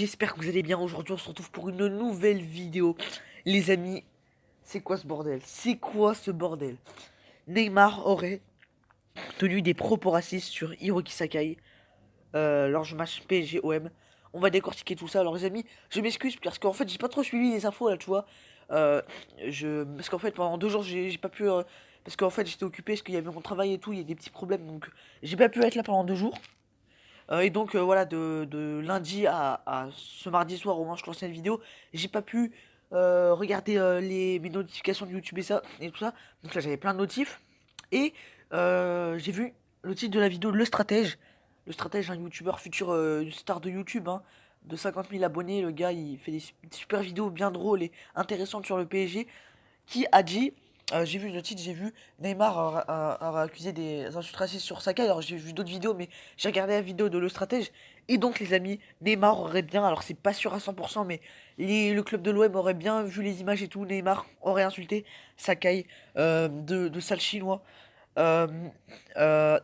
j'espère que vous allez bien. Aujourd'hui, on se retrouve pour une nouvelle vidéo. Les amis, c'est quoi ce bordel? C'est quoi ce bordel? Neymar aurait tenu des propos racistes sur Hiroki Sakai lors du match PSG-OM. On va décortiquer tout ça. Alors, les amis, je m'excuse parce qu'en fait, j'ai pas trop suivi les infos là, tu vois. Euh, Parce qu'en fait, pendant 2 jours, j'ai pas pu. Parce qu'en fait, j'étais occupé parce qu'il y avait mon travail et tout. Il y a des petits problèmes donc j'ai pas pu être là pendant 2 jours. Et donc voilà, de lundi à ce mardi soir, au moment où je lance cette vidéo, j'ai pas pu regarder mes notifications de YouTube et ça et tout ça. Donc là j'avais plein de notifs. Et j'ai vu le titre de la vidéo Le Stratège. Le Stratège, un youtubeur futur une star de YouTube, hein, de 50 000 abonnés. Le gars il fait des super vidéos bien drôles et intéressantes sur le PSG. Qui a dit, j'ai vu le titre, j'ai vu Neymar aura accusé des insultes racistes sur Sakai. Alors j'ai vu d'autres vidéos, mais j'ai regardé la vidéo de Le Stratège. Et donc les amis, Neymar aurait bien, alors c'est pas sûr à 100%, mais le club de l'OM aurait bien vu les images et tout. Neymar aurait insulté Sakai de sale chinois. Euh,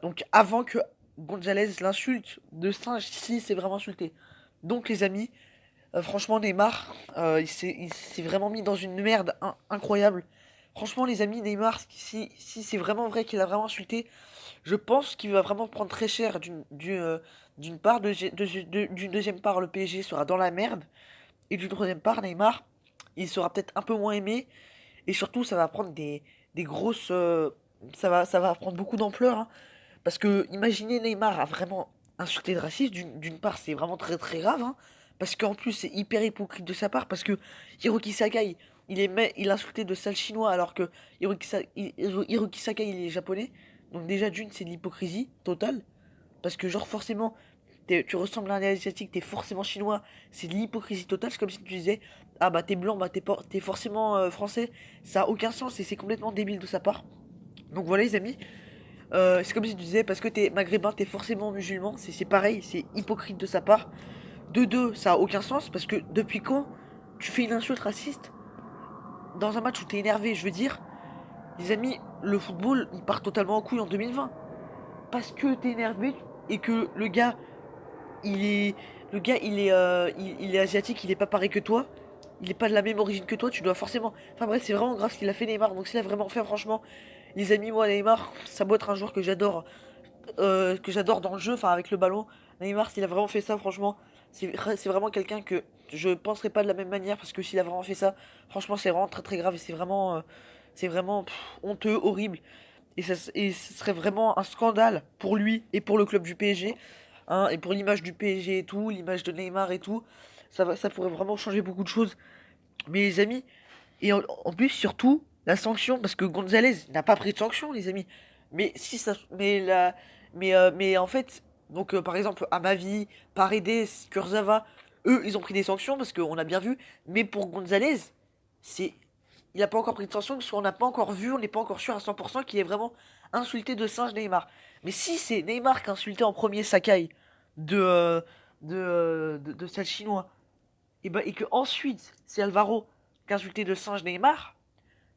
donc avant que Gonzalez l'insulte de singe, si c'est vraiment insulté. Donc les amis, franchement, Neymar, il s'est vraiment mis dans une merde incroyable. Franchement, les amis, Neymar, si c'est vraiment vrai qu'il a vraiment insulté, je pense qu'il va vraiment prendre très cher d'une part. D'une deuxième part, le PSG sera dans la merde. Et d'une troisième part, Neymar, il sera peut-être un peu moins aimé. Et surtout, ça va prendre des grosses. Ça va prendre beaucoup d'ampleur, hein. Parce que imaginez Neymar a vraiment insulté de raciste, d'une part c'est vraiment très très grave, hein, parce qu'en plus c'est hyper hypocrite de sa part, parce que Hiroki Sakai, il a insulté de sale chinois alors que Hiroki Sakai il est japonais, donc déjà d'une c'est de l'hypocrisie totale, parce que genre forcément tu ressembles à un asiatique, t'es forcément chinois, c'est de l'hypocrisie totale, c'est comme si tu disais ah bah t'es blanc, bah t'es forcément français, ça a aucun sens et c'est complètement débile de sa part. Donc voilà les amis, c'est comme si tu disais, parce que t'es maghrébin, t'es forcément musulman. C'est pareil, c'est hypocrite de sa part. De deux, ça a aucun sens, parce que depuis quand tu fais une insulte raciste dans un match où t'es énervé? Je veux dire, les amis, le football, il part totalement en couille en 2020. Parce que t'es énervé et que il est, il est asiatique, il est pas pareil que toi. Il est pas de la même origine que toi, tu dois forcément. Enfin bref, c'est vraiment grave ce qu'il a fait Neymar. Donc s'il a vraiment fait, franchement, les amis, moi Neymar, ça doit être un joueur que j'adore dans le jeu, enfin avec le ballon. Neymar, s'il a vraiment fait ça, franchement, c'est vraiment quelqu'un que je penserais pas de la même manière parce que s'il a vraiment fait ça, franchement, c'est vraiment très très grave et c'est vraiment honteux, horrible. Et ce serait vraiment un scandale pour lui et pour le club du PSG, hein, et pour l'image du PSG et tout, l'image de Neymar et tout. Ça pourrait vraiment changer beaucoup de choses. Mais les amis, et en plus, surtout, la sanction, parce que Gonzalez n'a pas pris de sanction, les amis. Mais si ça. Mais en fait, donc par exemple, Amavi, Paredes, Kurzawa, eux, ils ont pris des sanctions parce qu'on a bien vu. Mais pour Gonzalez, c'est. Il n'a pas encore pris de sanction, parce qu'on n'a pas encore vu, on n'est pas encore sûr à 100% qu'il est vraiment insulté de singe Neymar. Mais si c'est Neymar qui a insulté en premier Sakai de sale chinois, et que ensuite c'est Alvaro qui a insulté de singe Neymar,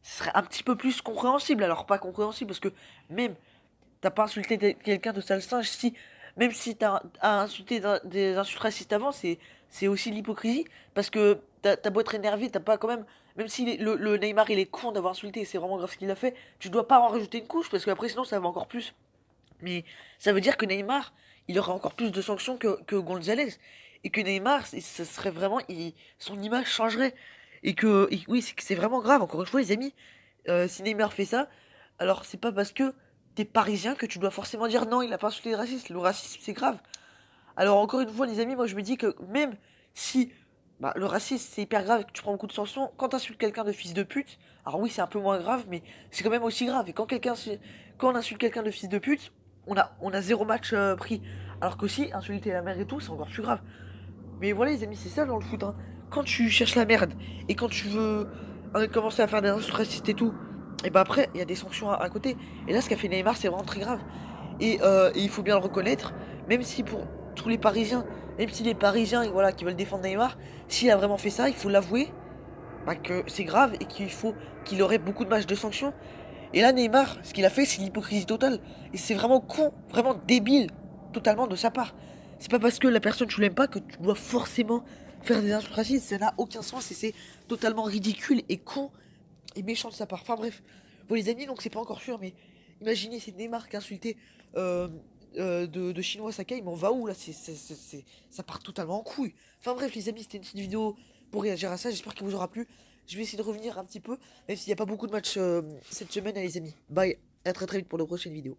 ce serait un petit peu plus compréhensible. Alors pas compréhensible parce que même t'as pas insulté quelqu'un de sale singe, si même si t'as insulté des insultes racistes avant, c'est aussi de l'hypocrisie parce que t'as beau être énervé, t'as pas quand même, même si le Neymar il est con d'avoir insulté, c'est vraiment grave ce qu'il a fait, tu dois pas en rajouter une couche parce que après sinon ça va encore plus. Mais ça veut dire que Neymar, il aura encore plus de sanctions que Gonzalez. Et que Neymar, ce serait vraiment. Son image changerait. Oui, c'est vraiment grave. Encore une fois, les amis, si Neymar fait ça, alors c'est pas parce que t'es parisien que tu dois forcément dire non, il a pas insulté les racistes. Le racisme, c'est grave. Alors encore une fois, les amis, moi je me dis que même si le racisme c'est hyper grave et que tu prends beaucoup de sanctions, quand t'insultes quelqu'un de fils de pute, alors oui c'est un peu moins grave, mais c'est quand même aussi grave. Et quand on insulte quelqu'un de fils de pute, on a zéro match pris. Alors qu'aussi, insulter la mère et tout, c'est encore plus grave. Mais voilà les amis, c'est ça dans le foot, hein. Quand tu cherches la merde et quand tu veux commencer à faire des insultes racistes et tout, et bah après, il y a des sanctions à côté. Et là, ce qu'a fait Neymar, c'est vraiment très grave. Et il faut bien le reconnaître, même si pour tous les Parisiens, même si les Parisiens voilà, qui veulent défendre Neymar, s'il a vraiment fait ça, il faut l'avouer que c'est grave et qu'il aurait beaucoup de matchs de sanctions. Et là, Neymar, ce qu'il a fait, c'est l'hypocrisie totale. Et c'est vraiment con, vraiment débile, totalement de sa part. C'est pas parce que la personne tu l'aimes pas que tu dois forcément faire des insultes racistes, ça n'a aucun sens et c'est totalement ridicule et con et méchant de sa part. Enfin bref, bon les amis, donc c'est pas encore sûr, mais imaginez c'est Neymar qui a insulté euh, de Chinois Sakai, mais on va où là? Ça part totalement en couille. Enfin bref les amis, c'était une petite vidéo pour réagir à ça, j'espère qu'il vous aura plu. Je vais essayer de revenir un petit peu, même s'il n'y a pas beaucoup de matchs cette semaine, hein, les amis. Bye, à très très vite pour la prochaine vidéo.